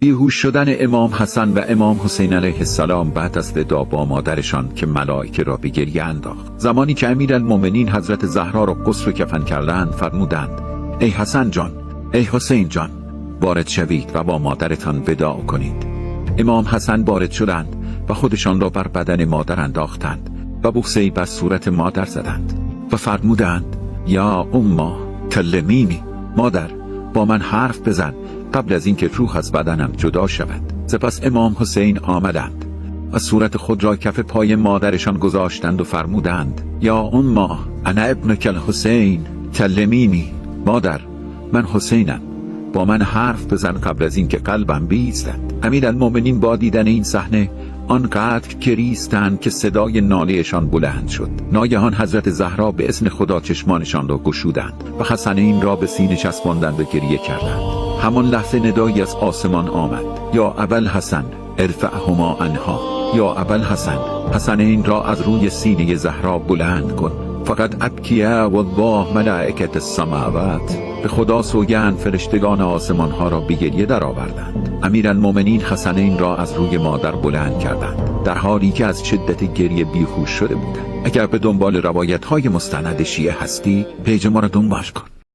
بیهوش شدن امام حسن و امام حسین علیه السلام بعد از ودا با مادرشان که ملائکه را به گریه انداخت. زمانی که امیرالمومنین حضرت زهرا را غسل و کفن کردند فرمودند: ای حسن جان، ای حسین جان، وارد شوید و با مادرتان وداع کنید. امام حسن وارد شدند و خودشان را بر بدن مادر انداختند و بوسه‌ای بر صورت مادر زدند و فرمودند: یا اما کلمینی، مادر با من حرف بزن قبل از اینکه روح از بدنم جدا شود. سپس امام حسین آمدند و صورت خود را کف پای مادرشان گذاشتند و فرمودند: یا اما انا ابنک الحسین کلمینی، مادر من حسینم، با من حرف بزن قبل از اینکه قلبم بیستد. امیرالمومنین با دیدن این صحنه آنقدر گریستند که صدای نالهشان بلند شد. ناگهان حضرت زهرا به اذن خدا چشمانشان را گشودند و حسنین را به سینه چسباندند و گریه کردند. همان لحظه ندایی از آسمان آمد: یا ابوالحسن ارفعهما عنها، یا ابوالحسن، حسنین را از روی سینه زهرا بلند کن. فقط ابکیا والله ملائکة السماوات، به خدا سوگند فرشتگان آسمان ها را به گریه درآوردند. امیرالمومنین حسنین را از روی مادر بلند کردند در حالی که از شدت گریه بیهوش شده بودند. اگر به دنبال روایت های مستند شیعه هستی، پیج ما را دنبال کن.